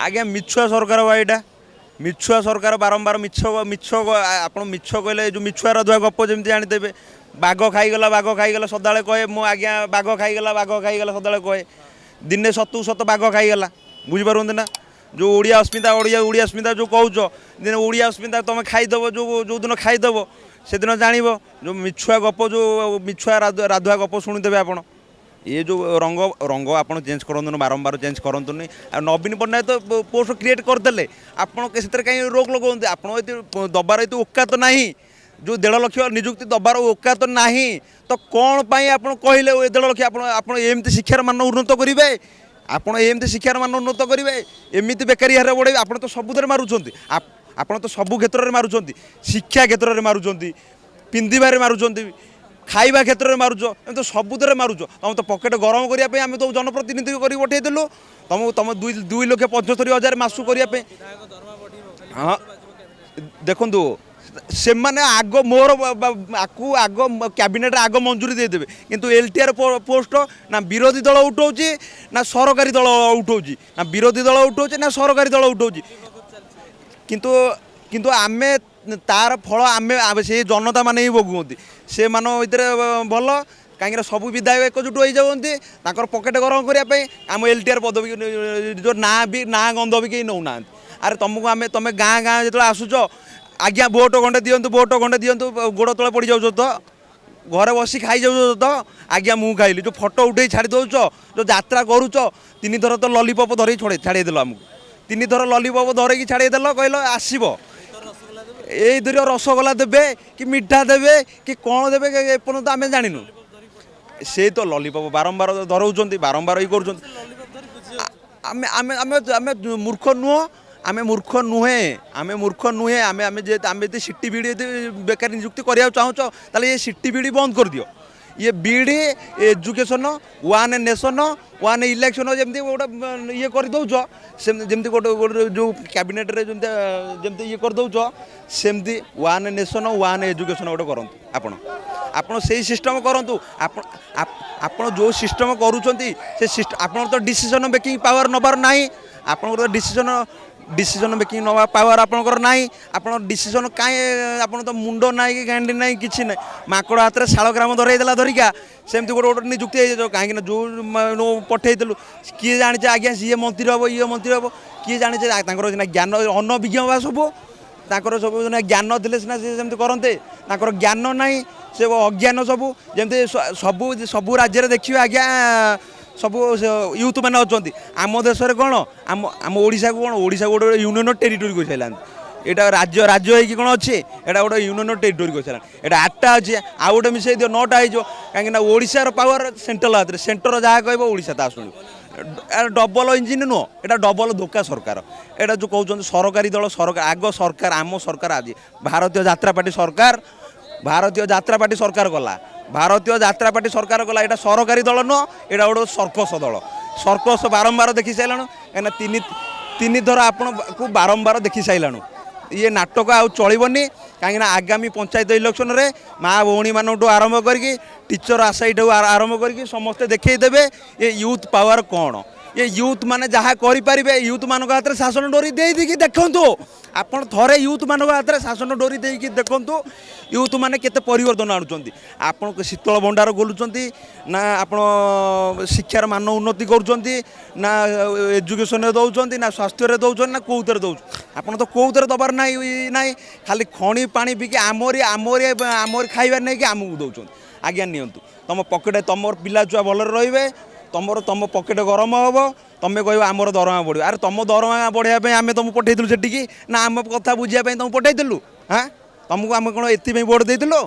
आज्ञा मिछुआ सरकार बा यहाँ मिछुआ सरकार बारंबार मिछ मिछ आप मिछ कहले जो मिछुआ रधुआ गप जमी जानीदेवे बाघ खाईगला सदा कहे मो आज्ञा बाघ खाईगला सदा कहे दिने सतु सत बाघ खाईगला बुझीपार ना जो ओडिया अस्मिता ओडिया अस्मिता जो कौच दिन ओडिया अस्मिता तुम खाईदेव जो दिन खाईदेव से दिन जान जो मिछुआ गप जो मिछुआ राधुआ गप शुणिदेवे आप ये जो रंग रंग आप चेंज करूँ बारंबार चेंज करूँ नवीन पट्टनायक तो पोस्ट क्रिएट करदे आपड़ कहीं रोक लगाते आप दबार ये औकात ना जो 1.5 लाख निजुक्ति दबार औकात ना तो कौन पाई आप कहले 1.5 लाख आप एमती शिक्षार मान उन्नत करेंगे आपड़ एमती शिक्षार मान उन्नत करेंगे एमती बेकारी हार बढ़े आप तो सबुद मारुंट आप तो सबू क्षेत्र में मारुंट शिक्षा क्षेत्र में मारुंट पिंधारे मारुंट खाइबा क्षेत्र में मारुच एम तो सबुद मारुच तुम तो पकेट गरम करने आम तो जनप्रतिनिधि कर पठेदेलु तुम तुम 2,75,000 मासू करने हाँ देखु से मैंने आग मोर आग कैबिनेट आग मंजूरी देदेवे किंतु एलटीआर पोस्ट ना विरोधी दल उठाऊँ ना सरकारी दल उठाऊँ ना विरोधी दल उठाऊँ ना सरकारी दल उठाऊँ किंतु किंतु आमे तार फल आम से जनता मान ही भोगुंट से मान भल कहीं सब विधायक एकजुट हो जाती पकेट गरम करने आम एलटीआर पदवी जो ना भी ना गंध भी कहीं नौना अरे तुमको आम तुम गाँ गाँ जो आसुच आज्ञा भोट खंडे दिंतु गोड़ तले पड़ जाऊ तो घरे बसी खाई जाऊ तो आज्ञा मु खाइली जो फोटो उठे छाड़ी दौच जो यात्रा करुच 3 थर तो लॉलीपॉप धरिक छाड़देल आमको 3 थर लॉलीपॉप धरिकी छाड़देल कहल आसब ये रसगोला देवे कि मिठा देवे कि कौन देवे एपर्यंत आम जानु से तो लॉलीपॉप बारंबार धराऊँ बारंबार ये कर मूर्ख नुह आम मूर्ख नुहे आम जे सिटी बीडी बेकार नियुक्ति करने चाहूँ ताले ये सिटी बीडी बंद कर दियो ये बीडी education one nation one election जमी गोटे ये कर दौच जमी गोटे जो कैबिनेट रे जमी ये कर दौच सेमती वन नेशन वन एजुकेशन गोटे करूँ आपण से सिस्टम करूँ आप जो सिस्टम करुँच से आप तो डिसीजन मेकिंग पावर नबार ना आप डिसीजन मेकिंग नवा पावर आपंकर ना आप डिसीजन कहीं आप तो मुंड ना कि गांडी ना कि ना माकड़ हाथ में शालग्राम धरईदेला धरिका सेमती गोटे गोटे निजुक्ति कहीं जो पठेलु किए जाने आज्ञा सी मंत्री हम ये मंत्री हम किए जाने ज्ञान अनभिज्ञ बा सब सब ज्ञान थे सीना करते ज्ञान ना से अज्ञान सब जमी सबू सबू राज्य देखिए आज्ञा सब यूथ मैंने अच्छा आम देश में कौन आम आम ओडिशा को कौन ओडिशा गोटे यूनियन टेरिटोरी कर सारा यहाँ राज्य राज्य होगी कौन अच्छे यहाँ गोटे यूनियन टेरिटोरी कर सारा यहाँ 8टा अच्छे आउ गोटे मिसाई दियो 9टा हो कहीं ओडिशार पावर सेंट्रल हाथ में सेंटर जहाँ कह ओडिशा ता शुणु डबल इंजिन नुह यहाँ डबल धोका सरकार यहाँ जो कहते सरकारी दल सरकार आग सरकार आम सरकार आज भारतीय यात्रा पार्टी सरकार भारतीय यात्रा पार्टी सरकार गला भारतीय यात्रा पार्टी सरकार गला यहाँ सरकारी दल नुह यहाँ गोटे सर्कस दल सर्कस बारंबार देखी सारू कहीं 3 थर आपण को बारंबार देखी सारू ये नाटक आउ चलनी कहीं आगामी पंचायत इलेक्शन रे माँ भौणी मानू आरंभ करके टीचर आशायी आरंभ करके समस्ते देखईदेवे ये यूथ पावर कौन ये यूथ माने जहाँ करें यूथ मान हाथ में शासन डोरी देखी देखु आपड़ थे यूथ मान हाथ में शासन डोरी देखी देखु यूथ मैंने केते परिवर्तन आणुंट आप शीतल भंडार खोलुंट ना आप शिक्षार मान उन्नति करुँच ना एजुकेशन दौरान ना स्वास्थ्य दौरान ना कौर दौर आप तो कौर दबार ना ना खाली खणी पानी पीके आमरी आमरी आमरी खाइबार नहीं कि आमको दौरान आज्ञा नियंतु तुम पकेट तुम पिला छुआ भल रे तुम पकेट गरम हम तुम्हें कह आमर दरमा बढ़ अरे तुम दरमा बढ़ाई आम तुम पठेलु से ना आम कथा बुझापी तुम पठेलु हाँ तुमको आम कौन एथपाई भोट देलु